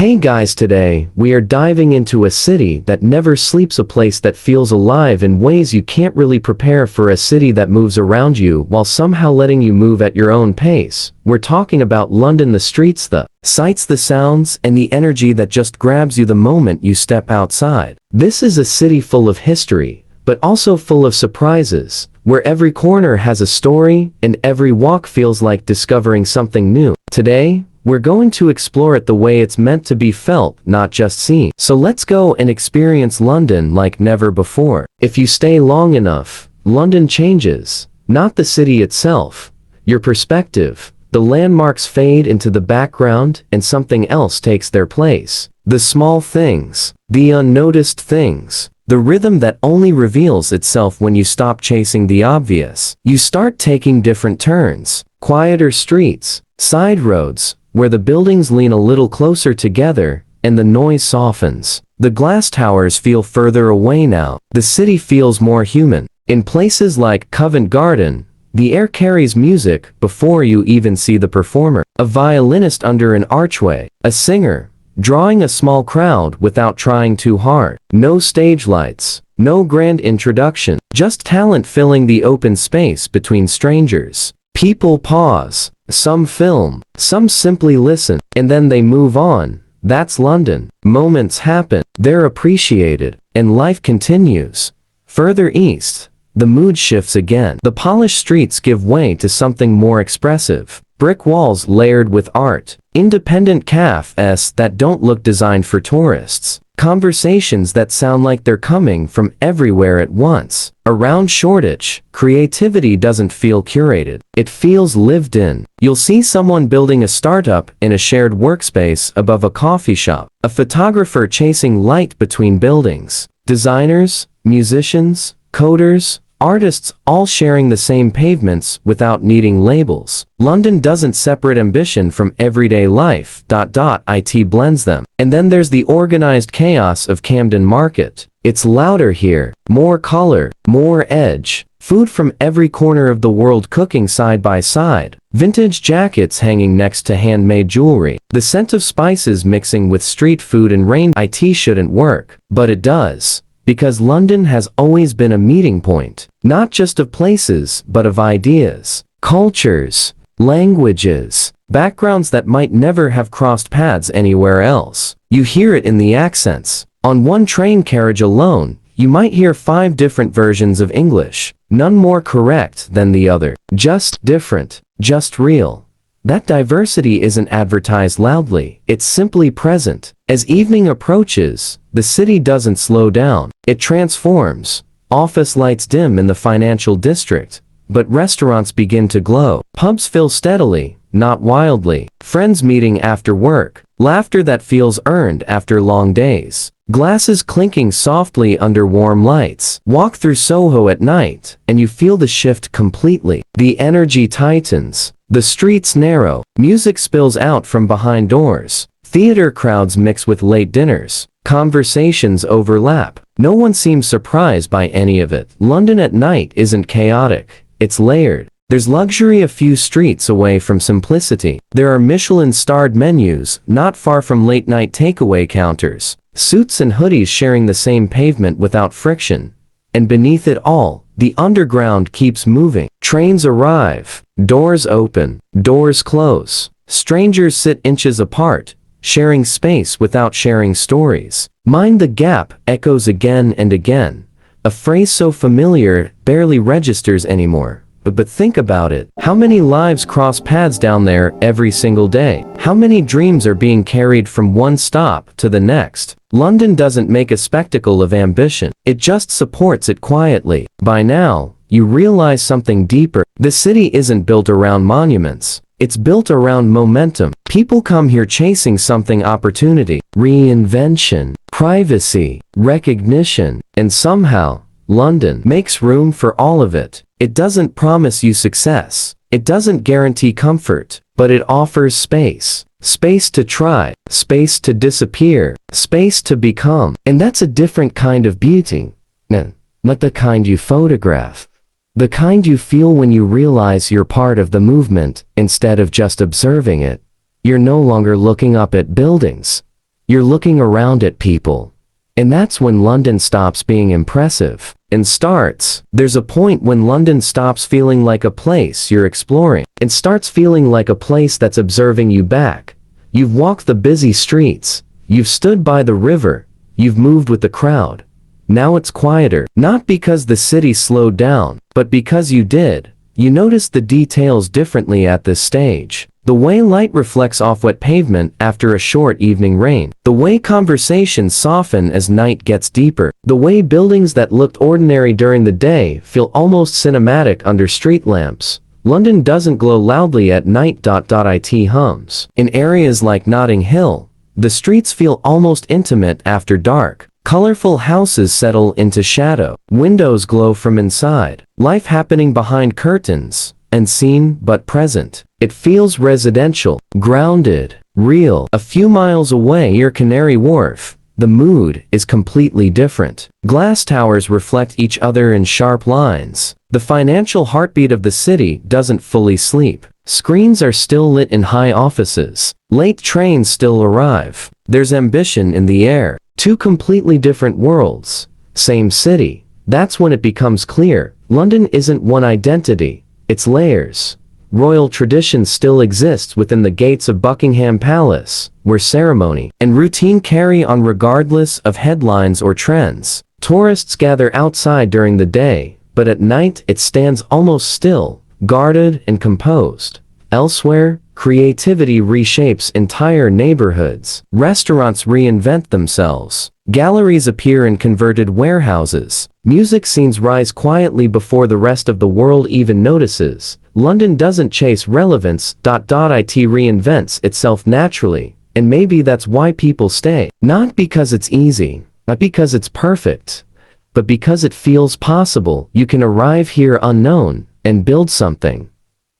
Hey guys, today we are diving into a city that never sleeps, a place that feels alive in ways you can't really prepare for, a city that moves around you while somehow letting you move at your own pace. We're talking about London, the streets, the sights, the sounds, and the energy that just grabs you the moment you step outside. This is a city full of history, but also full of surprises, where every corner has a story and every walk feels like discovering something new. Today, we're going to explore it the way it's meant to be felt, not just seen. So let's go and experience London like never before. If you stay long enough, London changes. Not the city itself, your perspective. The landmarks fade into the background and something else takes their place. The small things, the unnoticed things, the rhythm that only reveals itself when you stop chasing the obvious. You start taking different turns, quieter streets, side roads, where the buildings lean a little closer together, and the noise softens. The glass towers feel further away now. The city feels more human. In places like Covent Garden, the air carries music before you even see the performer. A violinist under an archway, a singer, drawing a small crowd without trying too hard. No stage lights, no grand introduction, just talent filling the open space between strangers. People pause, some film, some simply listen, and then they move on. That's London. Moments happen, they're appreciated, and life continues. Further east, the mood shifts again. The polished streets give way to something more expressive. Brick walls layered with art, independent cafes that don't look designed for tourists, conversations that sound like they're coming from everywhere at once. Around Shoreditch, creativity doesn't feel curated. It feels lived in. You'll see someone building a startup in a shared workspace above a coffee shop, a photographer chasing light between buildings, designers, musicians, coders, artists all sharing the same pavements without needing labels. London doesn't separate ambition from everyday life. It blends them. And then there's the organized chaos of Camden Market. It's louder here, more color, more edge, food from every corner of the world cooking side by side, vintage jackets hanging next to handmade jewelry, the scent of spices mixing with street food and rain. It shouldn't work, but it does. Because London has always been a meeting point, not just of places, but of ideas, cultures, languages, backgrounds that might never have crossed paths anywhere else. You hear it in the accents. On one train carriage alone, you might hear 5 different versions of English, none more correct than the other, just different, just real. That diversity isn't advertised loudly, it's simply present. As evening approaches, the city doesn't slow down, it transforms. Office lights dim in the financial district, but restaurants begin to glow. Pubs fill steadily, not wildly. Friends meeting after work, laughter that feels earned after long days. Glasses clinking softly under warm lights. Walk through Soho at night, and you feel the shift completely. The energy tightens. The streets narrow. Music spills out from behind doors. Theater crowds mix with late dinners. Conversations overlap. No one seems surprised by any of it. London at night isn't chaotic. It's layered. There's luxury a few streets away from simplicity. There are Michelin-starred menus not far from late-night takeaway counters. Suits and hoodies sharing the same pavement without friction. And beneath it all, the underground keeps moving. Trains arrive, doors open, doors close. Strangers sit inches apart, sharing space without sharing stories. Mind the gap echoes again and again. A phrase so familiar it barely registers anymore. But think about it. How many lives cross paths down there every single day? How many dreams are being carried from one stop to the next? London doesn't make a spectacle of ambition. It just supports it quietly. By now, you realize something deeper. The city isn't built around monuments. It's built around momentum. People come here chasing something: opportunity, reinvention, privacy, recognition, and somehow, London makes room for all of it. It doesn't promise you success. It doesn't guarantee comfort, but it offers space. Space to try, space to disappear, space to become. And that's a different kind of beauty. Not the kind you photograph. The kind you feel when you realize you're part of the movement, instead of just observing it. You're no longer looking up at buildings. You're looking around at people. And that's when London stops being impressive and starts. There's a point when London stops feeling like a place you're exploring and starts feeling like a place that's observing you back. You've walked the busy streets. You've stood by the river. You've moved with the crowd. Now it's quieter, not because the city slowed down, but because you did. You noticed the details differently at this stage. The way light reflects off wet pavement after a short evening rain. The way conversations soften as night gets deeper. The way buildings that looked ordinary during the day feel almost cinematic under street lamps. London doesn't glow loudly at night. It hums. In areas like Notting Hill, the streets feel almost intimate after dark. Colorful houses settle into shadow. Windows glow from inside. Life happening behind curtains. Unseen but present. It feels residential, grounded, real. A few miles away near Canary Wharf, the mood is completely different. Glass towers reflect each other in sharp lines. The financial heartbeat of the city doesn't fully sleep. Screens are still lit in high offices. Late trains still arrive. There's ambition in the air. Two completely different worlds. Same city. That's when it becomes clear. London isn't one identity. It's layers. Royal tradition still exists within the gates of Buckingham Palace, where ceremony and routine carry on regardless of headlines or trends. Tourists gather outside during the day, but at night it stands almost still, guarded and composed. Elsewhere, creativity reshapes entire neighborhoods. Restaurants reinvent themselves. Galleries appear in converted warehouses. Music scenes rise quietly before the rest of the world even notices. London doesn't chase relevance. It reinvents itself naturally. And maybe that's why people stay. Not because it's easy, not because it's perfect, but because it feels possible. You can arrive here unknown and build something.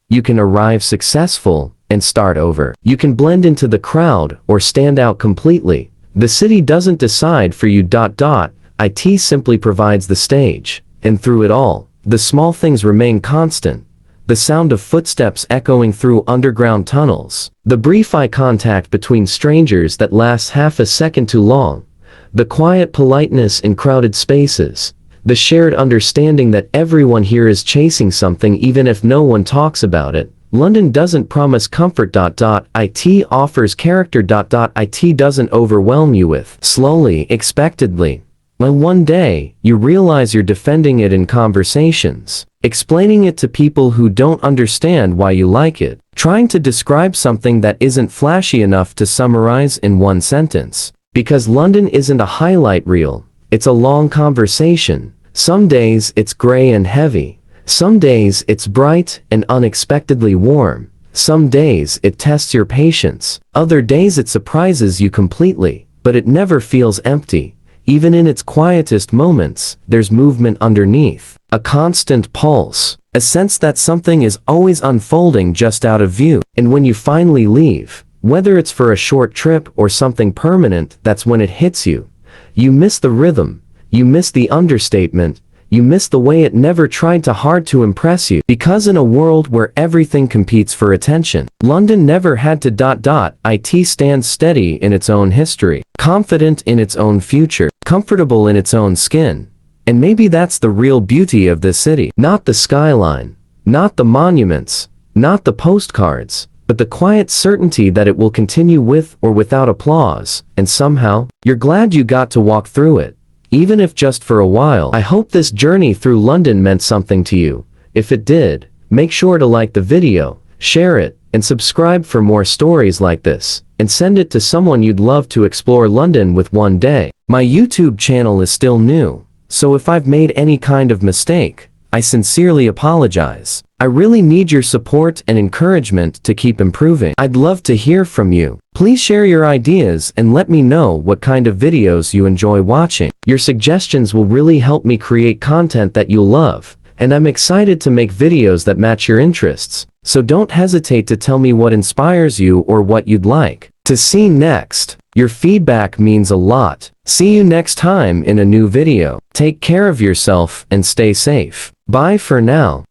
You can arrive successful and start over. You can blend into the crowd or stand out completely. The city doesn't decide for you. It simply provides the stage. And through it all, the small things remain constant. The sound of footsteps echoing through underground tunnels. The brief eye contact between strangers that lasts half a second too long. The quiet politeness in crowded spaces. The shared understanding that everyone here is chasing something even if no one talks about it. London doesn't promise comfort. It offers character. It doesn't overwhelm you with slowly, expectedly. When one day, you realize you're defending it in conversations, explaining it to people who don't understand why you like it, trying to describe something that isn't flashy enough to summarize in one sentence. Because London isn't a highlight reel, it's a long conversation. Some days it's gray and heavy. Some days it's bright and unexpectedly warm. Some days it tests your patience. Other days it surprises you completely, but it never feels empty. Even in its quietest moments, there's movement underneath. A constant pulse. A sense that something is always unfolding just out of view. And when you finally leave, whether it's for a short trip or something permanent, that's when it hits you. You miss the rhythm. You miss the understatement. You miss the way it never tried too hard to impress you. Because in a world where everything competes for attention, London never had to. It stands steady in its own history, confident in its own future, comfortable in its own skin. And maybe that's the real beauty of this city. Not the skyline, not the monuments, not the postcards, but the quiet certainty that it will continue with or without applause. And somehow, you're glad you got to walk through it. Even if just for a while. I hope this journey through London meant something to you. If it did, make sure to like the video, share it, and subscribe for more stories like this, and send it to someone you'd love to explore London with one day. My YouTube channel is still new, so if I've made any kind of mistake, I sincerely apologize. I really need your support and encouragement to keep improving. I'd love to hear from you. Please share your ideas and let me know what kind of videos you enjoy watching. Your suggestions will really help me create content that you'll love, and I'm excited to make videos that match your interests. So don't hesitate to tell me what inspires you or what you'd like to see next. Your feedback means a lot. See you next time in a new video. Take care of yourself and stay safe. Bye for now.